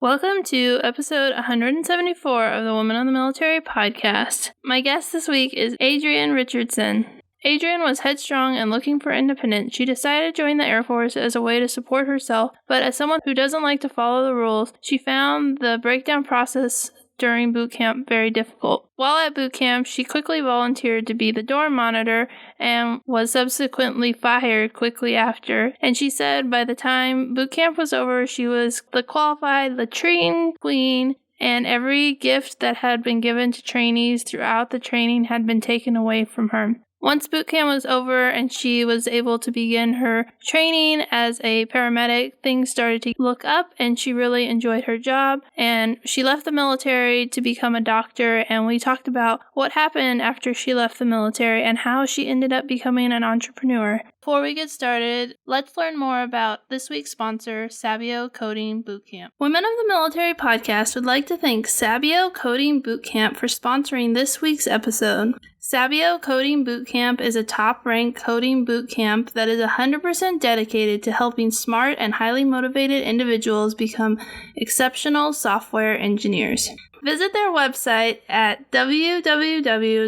Welcome to episode 174 of the Women of the Military podcast. My guest this week is Adrienne Richardson. Adrienne was headstrong and looking for independence. She decided to join the Air Force as a way to support herself, but as someone who doesn't like to follow the rules, she found the breakdown process during boot camp very difficult. While at boot camp, she quickly volunteered to be the dorm monitor and was subsequently fired quickly after. And she said by the time boot camp was over, she was the qualified latrine queen, and every gift that had been given to trainees throughout the training had been taken away from her. Once boot camp was over and she was able to begin her training as a paramedic, things started to look up and she really enjoyed her job. And she left the military to become a doctor, and we talked about what happened after she left the military and how she ended up becoming an entrepreneur. Before we get started, let's learn more about this week's sponsor, Savio Coding Bootcamp. Women of the Military podcast would like to thank Savio Coding Bootcamp for sponsoring this week's episode. Savio Coding Bootcamp is a top-ranked coding bootcamp that is 100% dedicated to helping smart and highly motivated individuals become exceptional software engineers. Visit their website at www.savio.la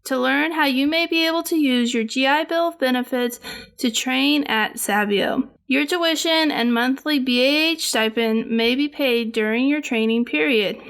to learn how you may be able to use your GI Bill of benefits to train at Savio. Your tuition and monthly BAH stipend may be paid during your training period.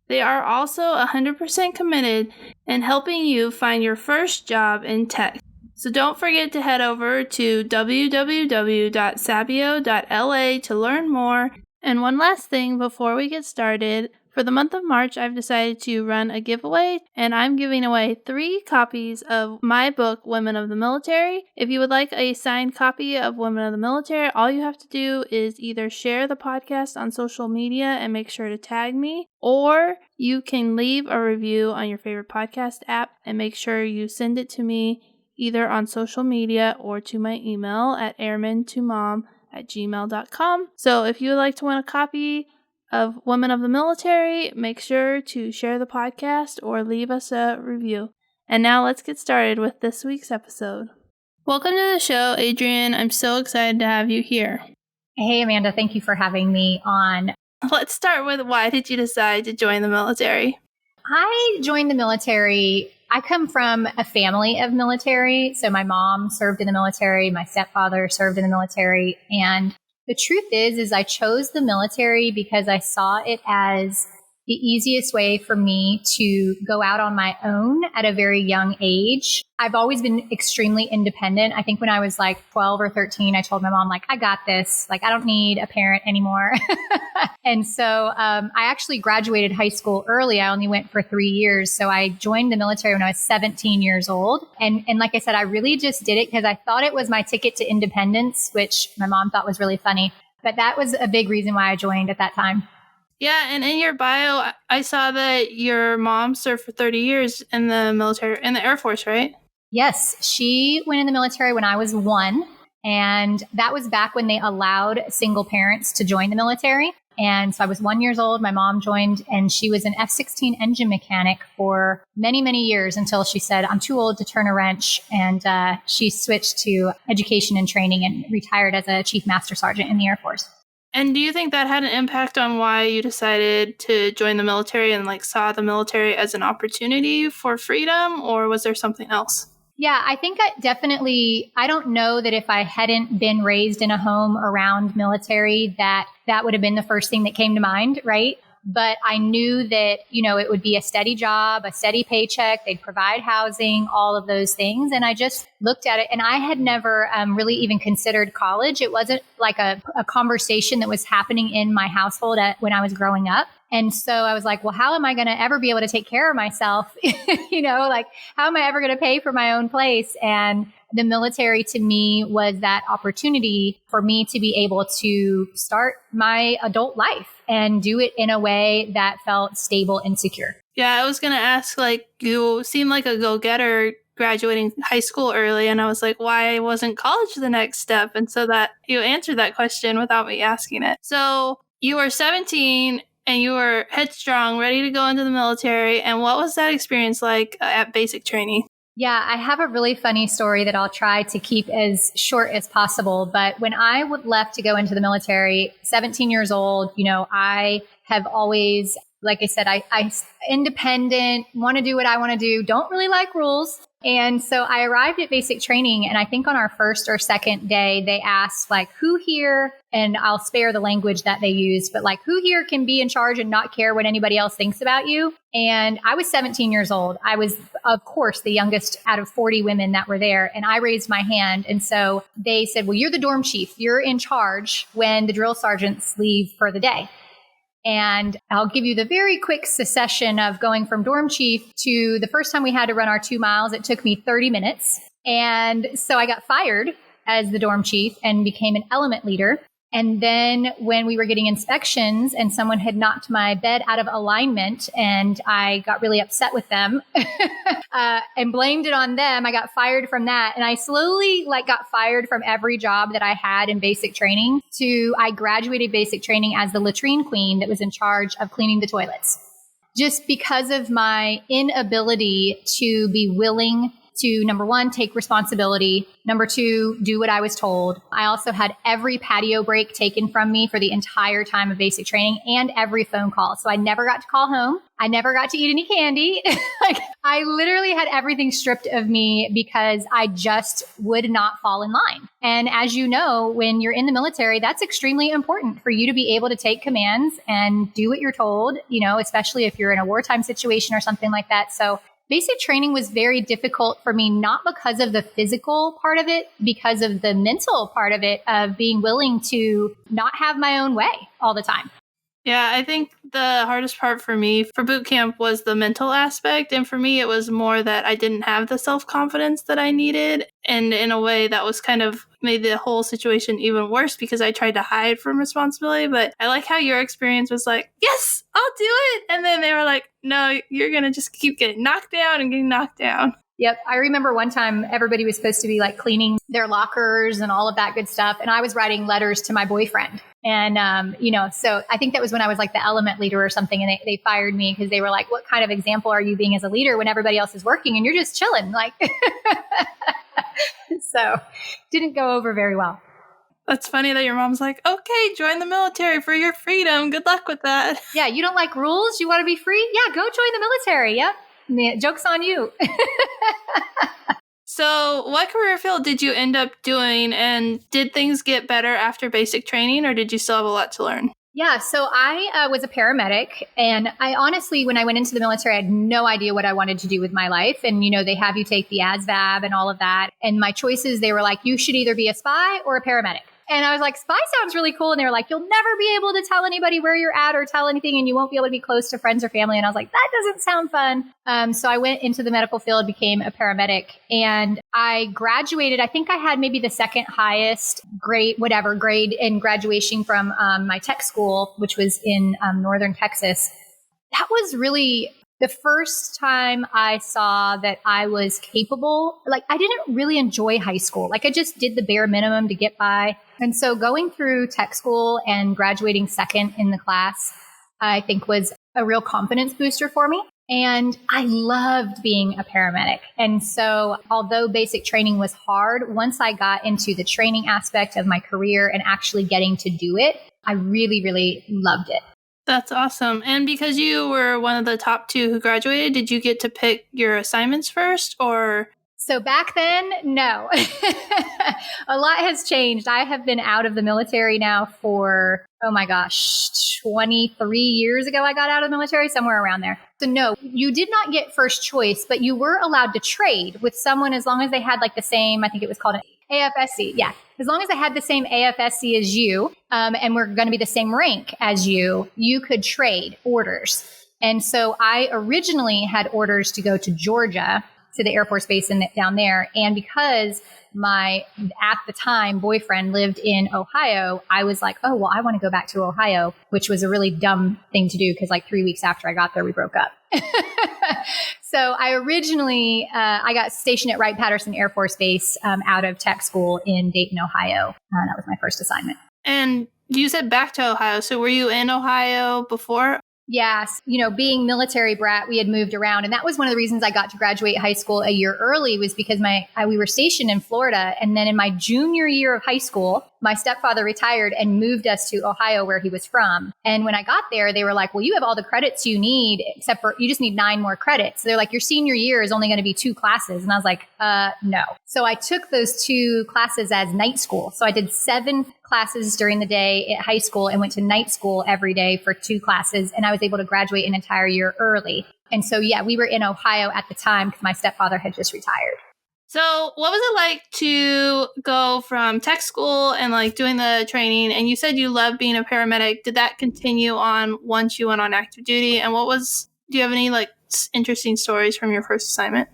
They are also 100% committed in helping you find your first job in tech. So don't forget to head over to www.savio.la to learn more. And one last thing before we get started. For the month of March, I've decided to run a giveaway, and I'm giving away 3 copies of my book, Women of the Military. If you would like a signed copy of Women of the Military, all you have to do is either share the podcast on social media and make sure to tag me, or you can leave a review on your favorite podcast app and make sure you send it to me either on social media or to my email at airmantomom@gmail.com. So if you would like to win a copy of Women of the Military, make sure to share the podcast or leave us a review. And now let's get started with this week's episode. Welcome to the show, Adrienne. I'm so excited to have you here. Hey, Amanda. Thank you for having me on. Let's start with, why did you decide to join the military? I joined the military. I come from a family of military. So my mom served in the military. My stepfather served in the military. And the truth is I chose the military because I saw it as the easiest way for me to go out on my own at a very young age. I've always been extremely independent. I think when I was like 12 or 13, I told my mom, I got this. I don't need a parent anymore. And so I actually graduated high school early. I only went for 3 years. So I joined the military when I was 17 years old. And like I said, I really just did it because I thought it was my ticket to independence, which my mom thought was really funny. But that was a big reason why I joined at that time. Yeah, and in your bio, I saw that your mom served for 30 years in the military, in the Air Force, right? Yes, she went in the military when I was 1, and that was back when they allowed single parents to join the military. And so I was 1 year old, my mom joined, and she was an F-16 engine mechanic for many, many years until she said, I'm too old to turn a wrench. And she switched to education and training and retired as a Chief Master Sergeant in the Air Force. And do you think that had an impact on why you decided to join the military and saw the military as an opportunity for freedom, or was there something else? Yeah, I think I don't know that if I hadn't been raised in a home around military, that would have been the first thing that came to mind, right? But I knew that, it would be a steady job, a steady paycheck. They'd provide housing, all of those things. And I just looked at it, and I had never really even considered college. It wasn't like a conversation that was happening in my household when I was growing up. And so I was like, well, how am I going to ever be able to take care of myself? How am I ever going to pay for my own place? And the military to me was that opportunity for me to be able to start my adult life and do it in a way that felt stable and secure. Yeah, I was going to ask, you seem like a go-getter graduating high school early, and I was like, why wasn't college the next step? And so that you answered that question without me asking it. So you were 17 and you were headstrong, ready to go into the military. And what was that experience like at basic training? Yeah, I have a really funny story that I'll try to keep as short as possible. But when I left to go into the military, 17 years old, I have always, like I said, I independent, want to do what I want to do, don't really like rules. And so I arrived at basic training, and I think on our first or second day, they asked like, who here, and I'll spare the language that they used, but like, who here can be in charge and not care what anybody else thinks about you? And I was 17 years old. I was, of course, the youngest out of 40 women that were there. And I raised my hand. And so they said, well, you're the dorm chief. You're in charge when the drill sergeants leave for the day. And I'll give you the very quick succession of going from dorm chief to the first time we had to run our 2 miles. It took me 30 minutes. And so I got fired as the dorm chief and became an element leader. And then when we were getting inspections and someone had knocked my bed out of alignment and I got really upset with them and blamed it on them, I got fired from that. And I slowly got fired from every job that I had in basic training I graduated basic training as the latrine queen that was in charge of cleaning the toilets. Just because of my inability to be willing to, number one, take responsibility. Number two, do what I was told. I also had every patio break taken from me for the entire time of basic training and every phone call. So I never got to call home. I never got to eat any candy. I literally had everything stripped of me because I just would not fall in line. And as you know, when you're in the military, that's extremely important for you to be able to take commands and do what you're told, especially if you're in a wartime situation or something like that. So basic training was very difficult for me, not because of the physical part of it, because of the mental part of it, of being willing to not have my own way all the time. Yeah, I think the hardest part for me for boot camp was the mental aspect. And for me, it was more that I didn't have the self-confidence that I needed. And in a way that was kind of made the whole situation even worse because I tried to hide from responsibility. But I like how your experience was like, yes, I'll do it. And then they were like, no, you're going to just keep getting knocked down and getting knocked down. Yep. I remember one time everybody was supposed to be cleaning their lockers and all of that good stuff. And I was writing letters to my boyfriend. And, so I think that was when I was the element leader or something. And they fired me because they were like, what kind of example are you being as a leader when everybody else is working and you're just chilling? So didn't go over very well. That's funny that your mom's like, okay, join the military for your freedom. Good luck with that. Yeah. You don't like rules? You want to be free? Yeah. Go join the military. Yep. Joke's on you. So what career field did you end up doing, and did things get better after basic training, or did you still have a lot to learn? Yeah, so I was a paramedic, and I honestly, when I went into the military, I had no idea what I wanted to do with my life. And, they have you take the ASVAB and all of that. And my choices, they were like, you should either be a spy or a paramedic. And I was like, spy sounds really cool. And they were like, you'll never be able to tell anybody where you're at or tell anything, and you won't be able to be close to friends or family. And I was like, that doesn't sound fun. So I went into the medical field, became a paramedic, and I graduated. I think I had maybe the second highest grade in graduation from my tech school, which was in northern Texas. That was really the first time I saw that I was capable. I didn't really enjoy high school. I just did the bare minimum to get by. And so going through tech school and graduating second in the class, I think was a real confidence booster for me. And I loved being a paramedic. And so although basic training was hard, once I got into the training aspect of my career and actually getting to do it, I really, really loved it. That's awesome. And because you were one of the top 2 who graduated, did you get to pick your assignments first, or? So back then, no. A lot has changed. I have been out of the military now for, 23 years ago I got out of the military, somewhere around there. So no, you did not get first choice, but you were allowed to trade with someone as long as they had the same, I think it was called an AFSC. Yeah. As long as I had the same AFSC as you, and we're going to be the same rank as you could trade orders. And so I originally had orders to go to Georgia, to the Air Force Base down there. And because my, at the time, boyfriend lived in Ohio, I was like, oh, well, I want to go back to Ohio, which was a really dumb thing to do because 3 weeks after I got there, we broke up. So I originally, I got stationed at Wright-Patterson Air Force Base out of tech school in Dayton, Ohio. That was my first assignment. And you said back to Ohio. So were you in Ohio before? Yes. Being military brat, we had moved around. And that was one of the reasons I got to graduate high school a year early, was because we were stationed in Florida. And then in my junior year of high school, my stepfather retired and moved us to Ohio, where he was from. And when I got there, they were like, well, you have all the credits you need, except for you just need 9 more credits. So they're like, your senior year is only going to be 2 classes. And I was like, no. So I took those 2 classes as night school. So I did 7 classes during the day at high school and went to night school every day for 2 classes. And I was able to graduate an entire year early. And so, yeah, we were in Ohio at the time because my stepfather had just retired. So what was it like to go from tech school and like doing the training? And you said you loved being a paramedic. Did that continue on once you went on active duty? And do you have any like interesting stories from your first assignment?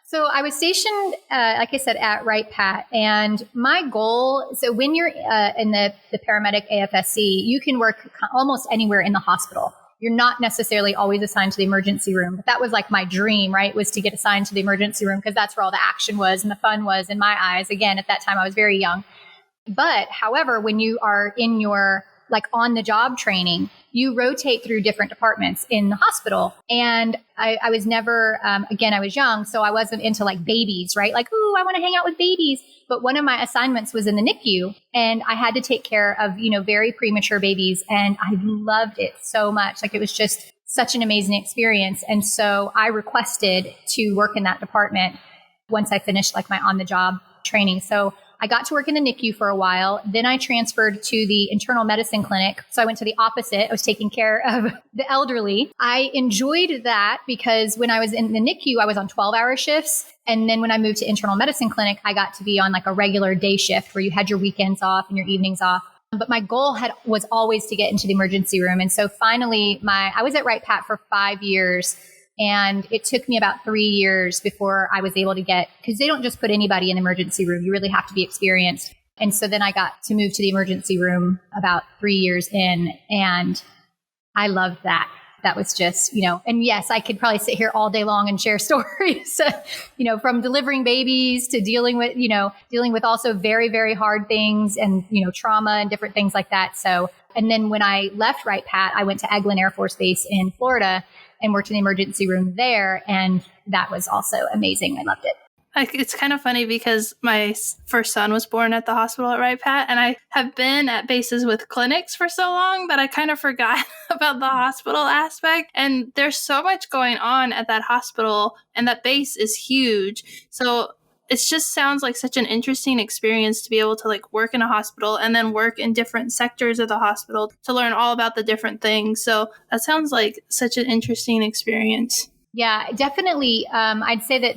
So I was stationed, like I said, at Wright-Pat. And my goal, so when you're in the paramedic AFSC, you can work almost anywhere in the hospital. You're not necessarily always assigned to the emergency room. But that was like my dream, right? Was to get assigned to the emergency room because that's where all the action was and the fun was in my eyes. Again, at that time, I was very young. But however, when you are in your like on the job training, you rotate through different departments in the hospital. And I was never, again, I was young, so I wasn't into like babies, right? Like, ooh, I want to hang out with babies. But one of my assignments was in the NICU, and I had to take care of, very premature babies. And I loved it so much. Like, it was just such an amazing experience. And so I requested to work in that department once I finished like my on the job training. So I got to work in the NICU for a while. Then I transferred to the internal medicine clinic. So I went to the opposite. I was taking care of the elderly. I enjoyed that because when I was in the NICU, I was on 12-hour shifts. And then when I moved to internal medicine clinic, I got to be on like a regular day shift where you had your weekends off and your evenings off. But my goal was always to get into the emergency room. And so finally, I was at Wright-Pat for 5 years. And it took me about 3 years before I was able to because they don't just put anybody in the emergency room. You really have to be experienced. And so then I got to move to the emergency room about 3 years in. And I loved that. That was just, and yes, I could probably sit here all day long and share stories, from delivering babies to dealing with also very, very hard things and, trauma and different things like that. So, and then when I left Wright-Pat, I went to Eglin Air Force Base in Florida and worked in the emergency room there. And that was also amazing. I loved it. It's kind of funny because my first son was born at the hospital at Wright-Pat, and I have been at bases with clinics for so long that I kind of forgot about the hospital aspect. And there's so much going on at that hospital, and that base is huge. So it just sounds like such an interesting experience to be able to like work in a hospital and then work in different sectors of the hospital to learn all about the different things. So that sounds like such an interesting experience. Yeah, definitely. I'd say that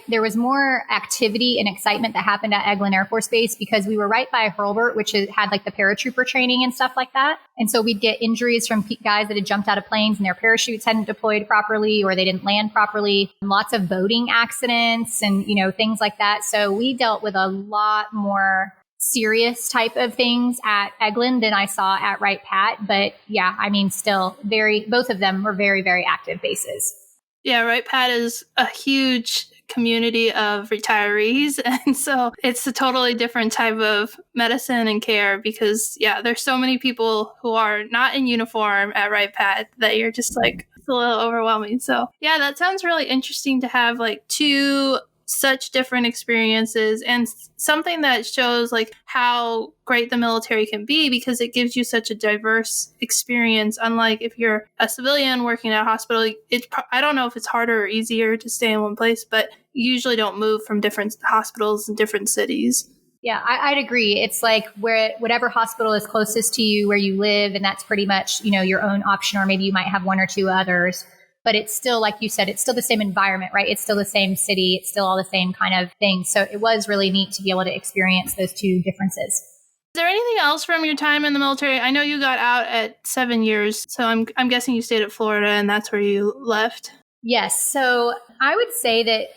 there was more activity and excitement that happened at Eglin Air Force Base because we were right by Hurlbert, which had like the paratrooper training and stuff like that. And so we'd get injuries from guys that had jumped out of planes and their parachutes hadn't deployed properly or they didn't land properly. Lots of boating accidents and, things like that. So we dealt with a lot more serious type of things at Eglin than I saw at Wright-Pat. But yeah, still both of them were very, very active bases. Yeah, Wright-Pat is a huge community of retirees. And so it's a totally different type of medicine and care because, yeah, there's so many people who are not in uniform at Wright-Pat that you're just like, it's a little overwhelming. So, yeah, that sounds really interesting to have like 2 such different experiences and something that shows like how great the military can be because it gives you such a diverse experience. Unlike if you're a civilian working at a hospital, I don't know if it's harder or easier to stay in one place, but you usually don't move from different hospitals in different cities. Yeah, I'd agree. It's like whatever hospital is closest to you where you live, and that's pretty much, your own option, or maybe you might have 1 or 2 others. But it's still, like you said, it's still the same environment, right? It's still the same city. It's still all the same kind of thing. So it was really neat to be able to experience those 2 differences. Is there anything else from your time in the military? I know you got out at 7 years, so I'm guessing you stayed at Florida and that's where you left. Yes. So I would say that,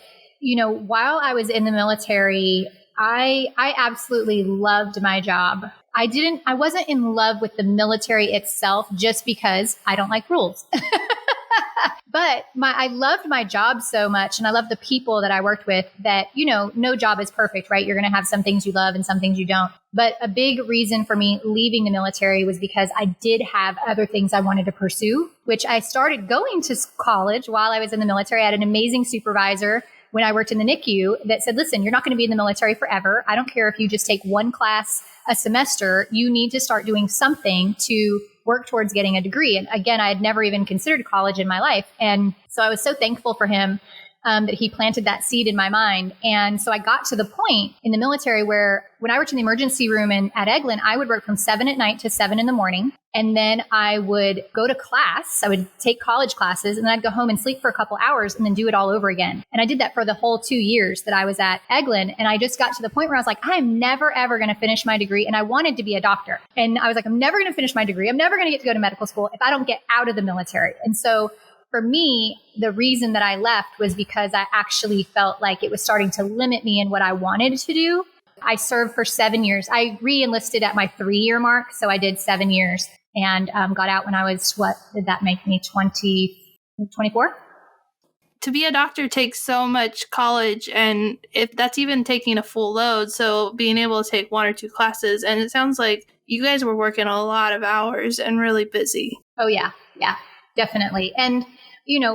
while I was in the military, I absolutely loved my job. I wasn't in love with the military itself just because I don't like rules. But I loved my job so much, and I loved the people that I worked with that, no job is perfect, right? You're going to have some things you love and some things you don't. But a big reason for me leaving the military was because I did have other things I wanted to pursue, which I started going to college while I was in the military. I had an amazing supervisor when I worked in the NICU that said, listen, you're not going to be in the military forever. I don't care if you just take one class a semester. You need to start doing something to work towards getting a degree. And again, I had never even considered college in my life. And so I was so thankful for him that he planted that seed in my mind. And so I got to the point in the military where when I worked in the emergency room at Eglin, I would work from 7 at night to 7 in the morning. And then I would go to class. I would take college classes, and then I'd go home and sleep for a couple hours and then do it all over again. And I did that for the whole 2 years that I was at Eglin. And I just got to the point where I was like, I'm never, ever going to finish my degree. And I wanted to be a doctor. And I was like, I'm never going to finish my degree. I'm never going to get to go to medical school if I don't get out of the military. And so for me, the reason that I left was because I actually felt like it was starting to limit me in what I wanted to do. I served for 7 years. I re-enlisted at my 3-year mark. So I did 7 years and got out when I was, what did that make me, 24? To be a doctor takes so much college, and if that's even taking a full load. So being able to take 1 or 2 classes, and it sounds like you guys were working a lot of hours and really busy. Oh, yeah, definitely. And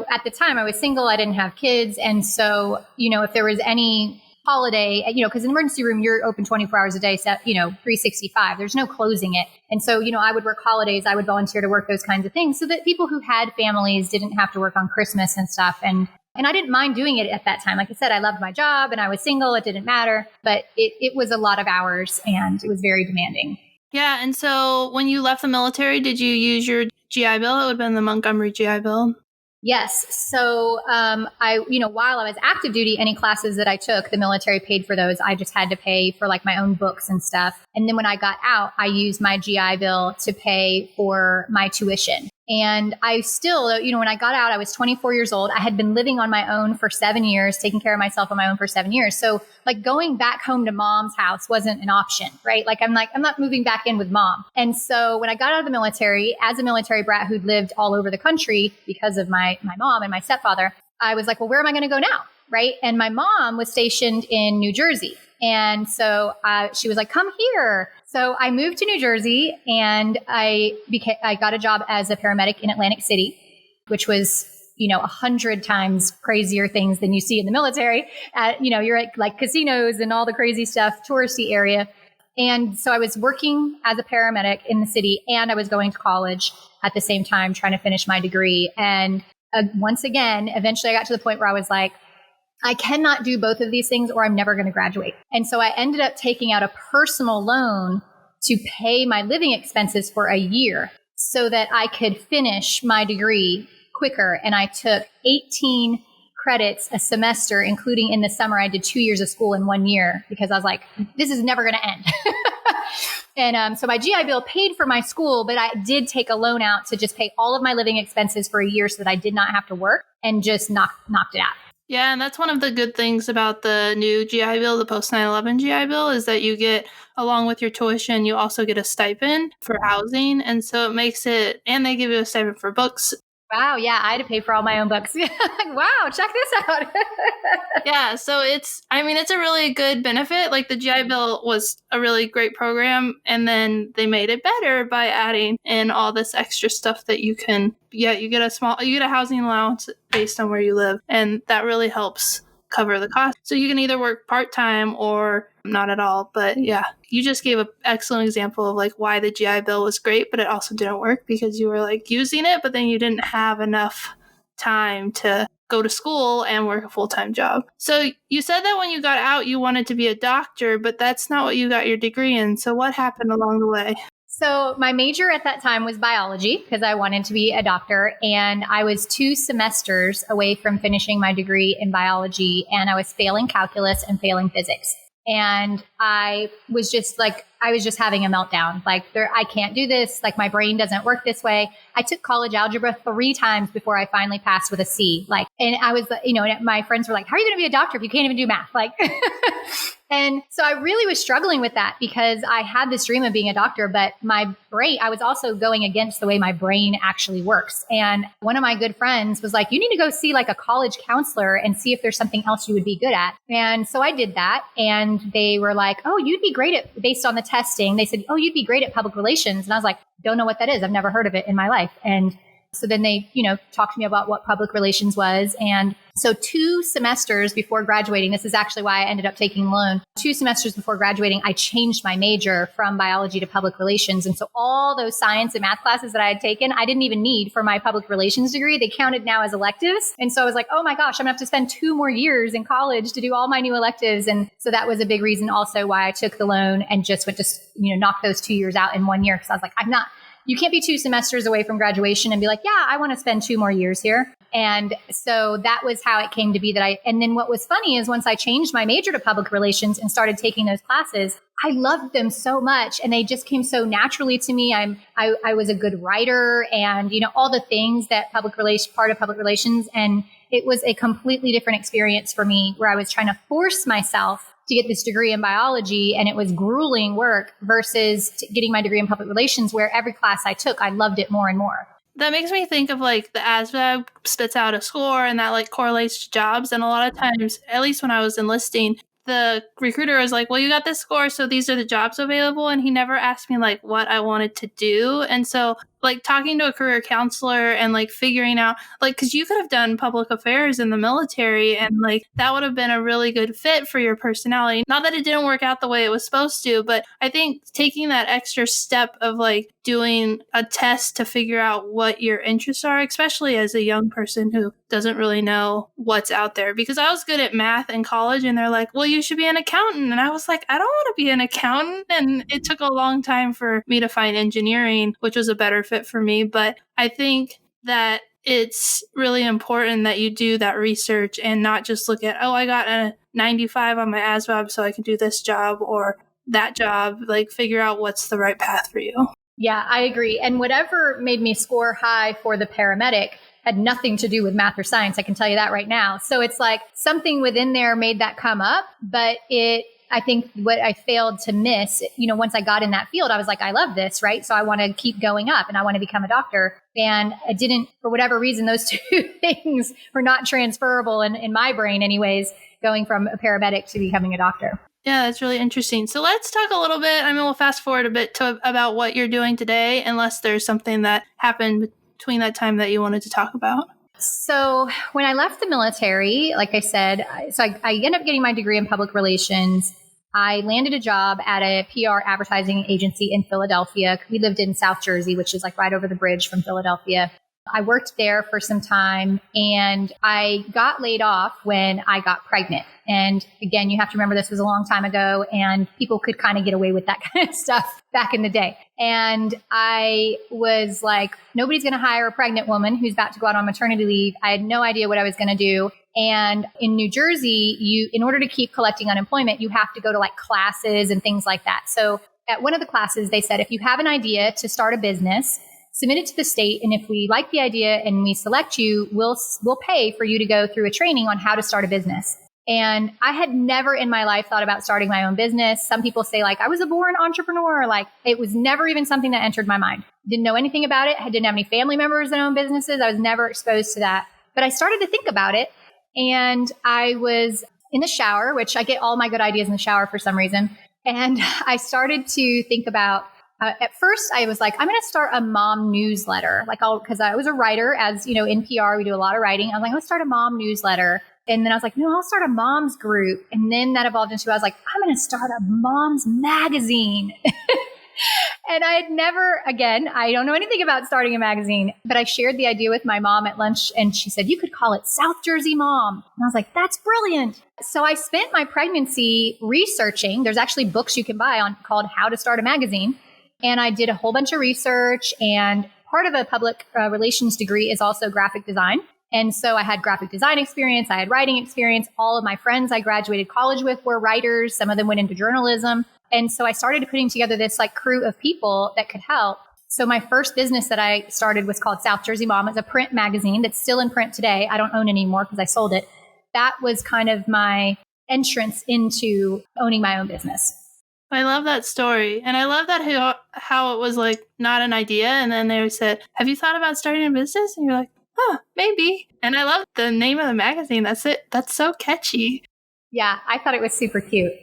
at the time I was single, I didn't have kids. And so, if there was any holiday, because in the emergency room, you're open 24 hours a day, 365, there's no closing it. And so, I would work holidays, I would volunteer to work those kinds of things so that people who had families didn't have to work on Christmas and stuff. And I didn't mind doing it at that time. Like I said, I loved my job and I was single. It didn't matter, but it was a lot of hours and it was very demanding. Yeah. And so when you left the military, did you use your GI Bill? It would have been the Montgomery GI Bill. Yes. So, while I was active duty, any classes that I took, the military paid for those. I just had to pay for like my own books and stuff. And then when I got out, I used my GI Bill to pay for my tuition. And I still, when I got out, I was 24 years old. I had been living on my own for 7 years, taking care of myself on my own for 7 years. So like going back home to mom's house wasn't an option, right? I'm not moving back in with mom. And so when I got out of the military, as a military brat who'd lived all over the country because of my mom and my stepfather, I was like, well, where am I going to go now? Right. And my mom was stationed in New Jersey. And so she was like, come here. So I moved to New Jersey and I got a job as a paramedic in Atlantic City, which was, 100 times crazier things than you see in the military. You're at like casinos and all the crazy stuff, touristy area. And so I was working as a paramedic in the city and I was going to college at the same time, trying to finish my degree. And once again, eventually I got to the point where I was like, I cannot do both of these things or I'm never going to graduate. And so I ended up taking out a personal loan to pay my living expenses for a year so that I could finish my degree quicker. And I took 18 credits a semester, including in the summer, I did 2 years of school in 1 year because I was like, this is never going to end. And so my GI Bill paid for my school, but I did take a loan out to just pay all of my living expenses for a year so that I did not have to work and just knocked it out. Yeah, and that's one of the good things about the new GI Bill, the post 9/11 GI Bill, is that you get, along with your tuition, you also get a stipend for housing. And so it makes it, and they give you a stipend for books. Wow, yeah, I had to pay for all my own books. Wow, check this out. Yeah, so it's a really good benefit. Like the GI Bill was a really great program, and then they made it better by adding in all this extra stuff that you get a housing allowance based on where you live, and that really helps cover the cost. So you can either work part-time or not at all. But yeah, you just gave an excellent example of like why the GI Bill was great, but it also didn't work because you were like using it, but then you didn't have enough time to go to school and work a full-time job. So you said that when you got out, you wanted to be a doctor, but that's not what you got your degree in. So what happened along the way? So my major at that time was biology because I wanted to be a doctor, and I was 2 semesters away from finishing my degree in biology, and I was failing calculus and failing physics. And I was just like, I was just having a meltdown. Like, I can't do this. Like, my brain doesn't work this way. I took college algebra 3 times before I finally passed with a C. Like, and I was, and my friends were like, how are you going to be a doctor if you can't even do math? Like, and so I really was struggling with that because I had this dream of being a doctor, but my brain, I was also going against the way my brain actually works. And one of my good friends was like, you need to go see like a college counselor and see if there's something else you would be good at. And so I did that. And they were like, oh, you'd be great at, based on the testing, they said, oh, you'd be great at public relations. And I was like, don't know what that is. I've never heard of it in my life. And so then they, talked to me about what public relations was. And so 2 semesters before graduating, this is actually why I ended up taking loan. 2 semesters before graduating, I changed my major from biology to public relations. And so all those science and math classes that I had taken, I didn't even need for my public relations degree. They counted now as electives. And so I was like, oh my gosh, I'm gonna have to spend 2 more years in college to do all my new electives. And so that was a big reason also why I took the loan and just went to, knock those 2 years out in 1 year. Cause I was like, you can't be 2 semesters away from graduation and be like, yeah, I want to spend 2 more years here. And so that was how it came to be and then what was funny is once I changed my major to public relations and started taking those classes, I loved them so much and they just came so naturally to me. I was a good writer and, all the things that part of public relations. And it was a completely different experience for me where I was trying to force myself to get this degree in biology and it was grueling work versus getting my degree in public relations where every class I took, I loved it more and more. That makes me think of like the ASVAB spits out a score and that like correlates to jobs. And a lot of times, at least when I was enlisting, the recruiter was like, well, you got this score, so these are the jobs available. And he never asked me like what I wanted to do. And so like talking to a career counselor and like figuring out like, because you could have done public affairs in the military and like that would have been a really good fit for your personality. Not that it didn't work out the way it was supposed to, but I think taking that extra step of like doing a test to figure out what your interests are, especially as a young person who doesn't really know what's out there. Because I was good at math in college and they're like, well, you should be an accountant. And I was like, I don't want to be an accountant. And it took a long time for me to find engineering, which was a better fit for me. But I think that it's really important that you do that research and not just look at, oh, I got a 95 on my ASVAB so I can do this job or that job. Like figure out what's the right path for you. Yeah, I agree. And whatever made me score high for the paramedic had nothing to do with math or science. I can tell you that right now. So it's like something within there made that come up, but I think what I failed to miss, once I got in that field, I was like, I love this, right? So I want to keep going up and I want to become a doctor. And I didn't, for whatever reason, those 2 things were not transferable in my brain anyways, going from a paramedic to becoming a doctor. Yeah, that's really interesting. So let's talk a little bit. We'll fast forward a bit about what you're doing today, unless there's something that happened between that time that you wanted to talk about. So when I left the military, like I said, I ended up getting my degree in public relations. I landed a job at a PR advertising agency in Philadelphia. We lived in South Jersey, which is like right over the bridge from Philadelphia. I worked there for some time and I got laid off when I got pregnant. And again, you have to remember this was a long time ago and people could kind of get away with that kind of stuff back in the day. And I was like, nobody's going to hire a pregnant woman who's about to go out on maternity leave. I had no idea what I was going to do. And in New Jersey, in order to keep collecting unemployment, you have to go to like classes and things like that. So at one of the classes, they said, if you have an idea to start a business, submit it to the state. And if we like the idea and we select you, we'll pay for you to go through a training on how to start a business. And I had never in my life thought about starting my own business. Some people say like I was a born entrepreneur. Like it was never even something that entered my mind. Didn't know anything about it. I didn't have any family members that own businesses. I was never exposed to that. But I started to think about it. And I was in the shower, which I get all my good ideas in the shower for some reason. And I started to think about at first, I was like, I'm going to start a mom newsletter, because I was a writer, as in PR, we do a lot of writing. I was like, let's start a mom newsletter. And then I was like, no, I'll start a mom's group. And then that evolved into, I was like, I'm going to start a mom's magazine. And I had never, again, I don't know anything about starting a magazine, but I shared the idea with my mom at lunch and she said, you could call it South Jersey Mom. And I was like, that's brilliant. So I spent my pregnancy researching. There's actually books you can buy called How to Start a Magazine. And I did a whole bunch of research, and part of a public relations degree is also graphic design. And so I had graphic design experience. I had writing experience. All of my friends I graduated college with were writers. Some of them went into journalism. And so I started putting together this like crew of people that could help. So my first business that I started was called South Jersey Mom. It's a print magazine that's still in print today. I don't own it anymore because I sold it. That was kind of my entrance into owning my own business. I love that story. And I love that how it was like not an idea. And then they said, have you thought about starting a business? And you're like, oh, maybe. And I love the name of the magazine. That's it. That's so catchy. Yeah, I thought it was super cute.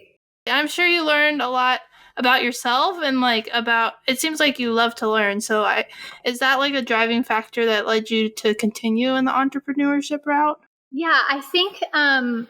I'm sure you learned a lot about yourself and like about, it seems like you love to learn. So is that like a driving factor that led you to continue in the entrepreneurship route? Yeah, I think, and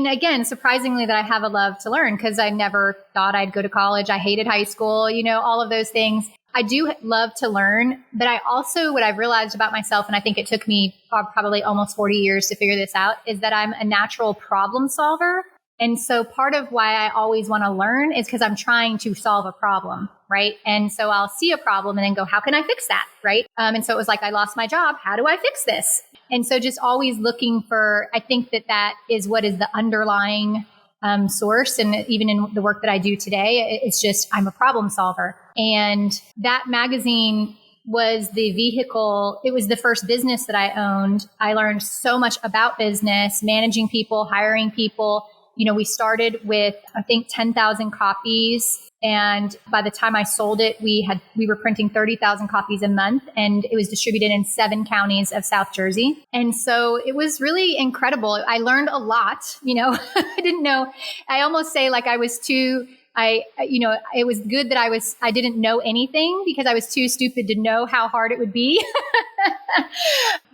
again, surprisingly that I have a love to learn because I never thought I'd go to college. I hated high school, all of those things. I do love to learn, but I also, what I've realized about myself, and I think it took me probably almost 40 years to figure this out, is that I'm a natural problem solver. And so part of why I always want to learn is because I'm trying to solve a problem, right? And so I'll see a problem and then go, how can I fix that, right? And so it was like, I lost my job. How do I fix this? And so just always looking for, I think that is what is the underlying source. And even in the work that I do today, it's just, I'm a problem solver. And that magazine was the vehicle. It was the first business that I owned. I learned so much about business, managing people, hiring people. We started with, I think, 10,000 copies. And by the time I sold it, we were printing 30,000 copies a month, and it was distributed in 7 counties of South Jersey. And so it was really incredible. I learned a lot. I didn't know. I almost say like I was too. It was good that I didn't know anything because I was too stupid to know how hard it would be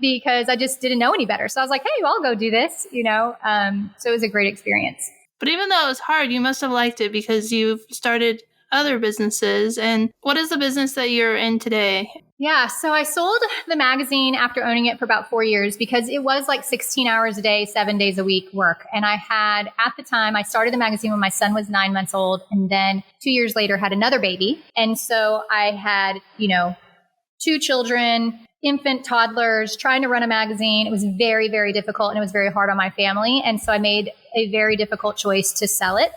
because I just didn't know any better. So I was like, hey, I'll go do this, so it was a great experience. But even though it was hard, you must have liked it because you've started other businesses. And what is the business that you're in today? Yeah, so I sold the magazine after owning it for about 4 years because it was like 16 hours a day, 7 days a week work. And I had, at the time, I started the magazine when my son was 9 months old, and then 2 years later had another baby. And so I had, 2 children, infant toddlers, trying to run a magazine. It was very, very difficult, and it was very hard on my family. And so I made a very difficult choice to sell it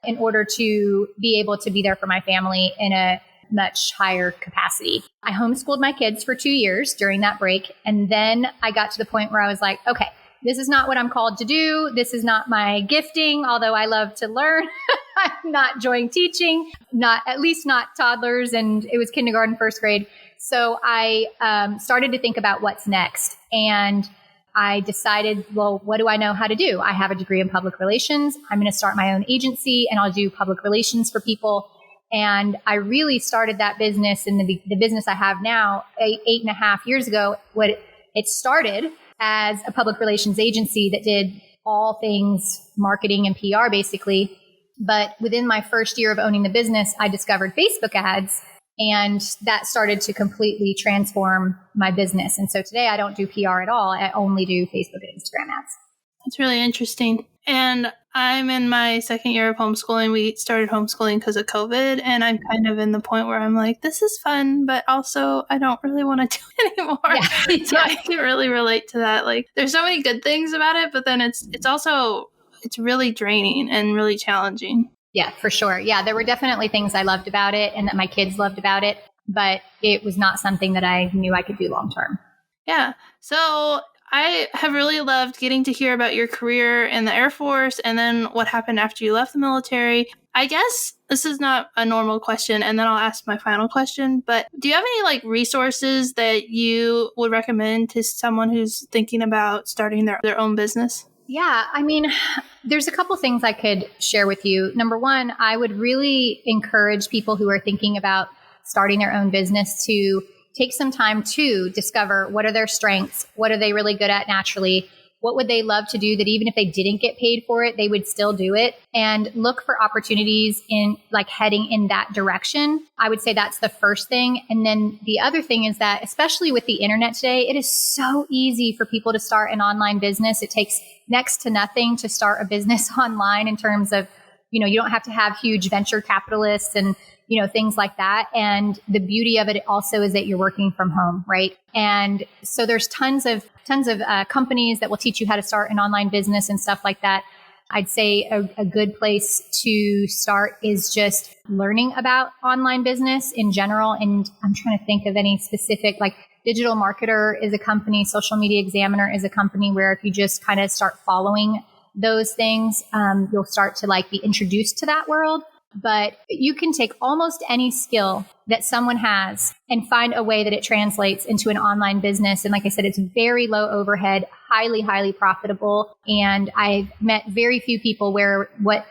in order to be able to be there for my family in a much higher capacity. I homeschooled my kids for 2 years during that break. And then I got to the point where I was like, okay, this is not what I'm called to do. This is not my gifting, although I love to learn. I'm not enjoying teaching, at least not toddlers. And it was kindergarten, first grade. So I started to think about what's next. And I decided, well, what do I know how to do? I have a degree in public relations. I'm going to start my own agency and I'll do public relations for people. And I really started that business in the business I have now 8.5 years ago. It started as a public relations agency that did all things marketing and PR basically. But within my first year of owning the business, I discovered Facebook ads. And that started to completely transform my business. And so today I don't do PR at all. I only do Facebook and Instagram ads. That's really interesting. And I'm in my second year of homeschooling. We started homeschooling because of COVID. And I'm kind of in the point where I'm like, this is fun, but also I don't really want to do it anymore. Yeah. So I can really relate to that. Like there's so many good things about it, but then it's really draining and really challenging. Yeah, for sure. Yeah, there were definitely things I loved about it and that my kids loved about it, but it was not something that I knew I could do long term. Yeah. So I have really loved getting to hear about your career in the Air Force and then what happened after you left the military. I guess this is not a normal question, and then I'll ask my final question, but do you have any resources that you would recommend to someone who's thinking about starting their own business? Yeah, I mean, there's a couple things I could share with you. Number one, I would really encourage people who are thinking about starting their own business to take some time to discover what are their strengths, what are they really good at naturally, what would they love to do that even if they didn't get paid for it, they would still do it, and look for opportunities in heading in that direction. I would say that's the first thing. And then the other thing is that, especially with the internet today, it is so easy for people to start an online business. It takes next to nothing to start a business online in terms of, you don't have to have huge venture capitalists and, things like that. And the beauty of it also is that you're working from home, right? And so there's tons of companies that will teach you how to start an online business and stuff like that. I'd say a good place to start is just learning about online business in general. And I'm trying to think of any specific, like Digital Marketer is a company, Social Media Examiner is a company where if you just kind of start following those things, you'll start to like be introduced to that world. But you can take almost any skill that someone has and find a way that it translates into an online business. And like I said, it's very low overhead, highly, highly profitable. And I've met very few people where what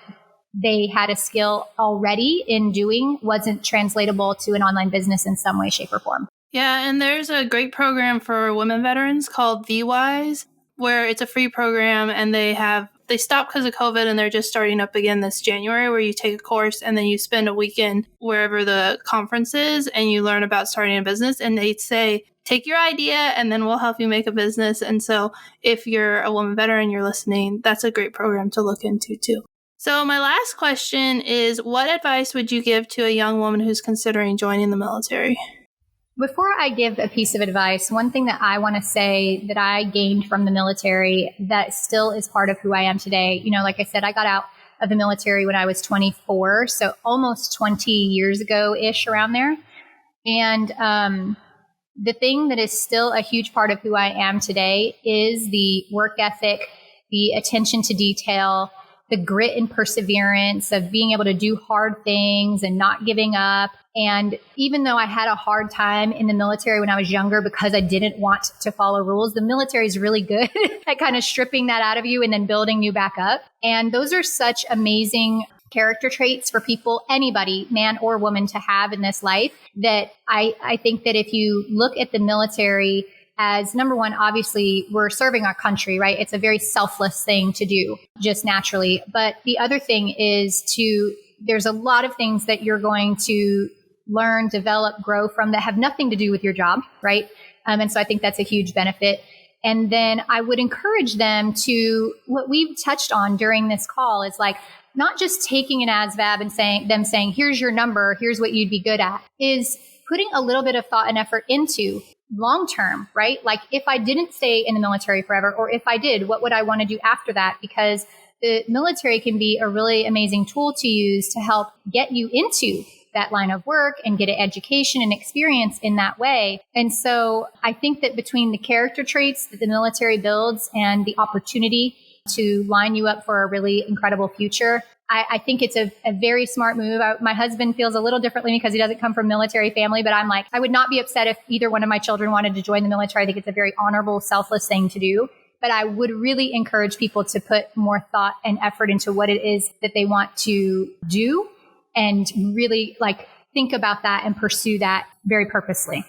they had a skill already in doing wasn't translatable to an online business in some way, shape, or form. Yeah, and there's a great program for women veterans called VWise, where it's a free program, and they stopped because of COVID, and they're just starting up again this January, where you take a course and then you spend a weekend wherever the conference is and you learn about starting a business. And they say, take your idea and then we'll help you make a business. And so if you're a woman veteran, you're listening, that's a great program to look into too. So my last question is, what advice would you give to a young woman who's considering joining the military? Before I give a piece of advice, one thing that I want to say that I gained from the military that still is part of who I am today, like I said, I got out of the military when I was 24, so almost 20 years ago-ish, around there. And the thing that is still a huge part of who I am today is the work ethic, the attention to detail, the grit and perseverance of being able to do hard things and not giving up. And even though I had a hard time in the military when I was younger because I didn't want to follow rules, the military is really good at kind of stripping that out of you and then building you back up. And those are such amazing character traits for people, anybody, man or woman, to have in this life, that I think that if you look at the military as, number one, obviously we're serving our country, right? It's a very selfless thing to do just naturally. But the other thing is there's a lot of things that you're going to learn, develop, grow from that have nothing to do with your job, right? And so I think that's a huge benefit. And then I would encourage them to, what we've touched on during this call is like, not just taking an ASVAB and saying, here's your number, here's what you'd be good at, is putting a little bit of thought and effort into long term, right? Like if I didn't stay in the military forever, or if I did, what would I want to do after that? Because the military can be a really amazing tool to use to help get you into that line of work and get an education and experience in that way. And so I think that between the character traits that the military builds and the opportunity to line you up for a really incredible future, I think it's a very smart move. My husband feels a little differently because he doesn't come from a military family, but I'm like, I would not be upset if either one of my children wanted to join the military. I think it's a very honorable, selfless thing to do. But I would really encourage people to put more thought and effort into what it is that they want to do, and really like think about that and pursue that very purposely.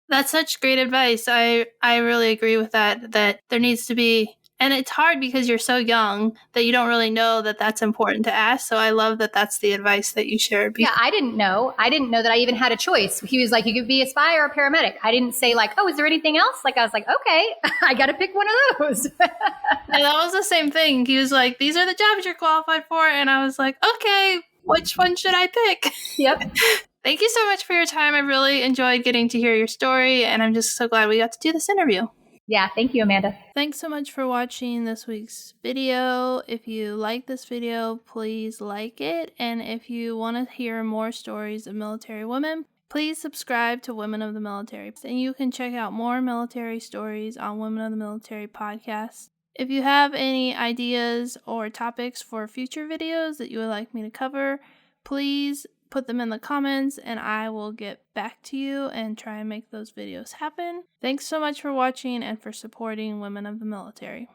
That's such great advice. I really agree with that there needs to be, and it's hard because you're so young that you don't really know that that's important to ask. So I love that that's the advice that you shared. Yeah, I didn't know that I even had a choice. He was like, you could be a spy or a paramedic. I didn't say like, oh, is there anything else? Like, I was like, okay, I got to pick one of those. And that was the same thing. He was like, these are the jobs you're qualified for. And I was like, okay, which one should I pick? Yep. Thank you so much for your time. I really enjoyed getting to hear your story. And I'm just so glad we got to do this interview. Yeah, thank you, Amanda. Thanks so much for watching this week's video. If you like this video, please like it. And if you want to hear more stories of military women, please subscribe to Women of the Military. And you can check out more military stories on Women of the Military podcast. If you have any ideas or topics for future videos that you would like me to cover, please put them in the comments and I will get back to you and try and make those videos happen. Thanks so much for watching and for supporting Women of the Military.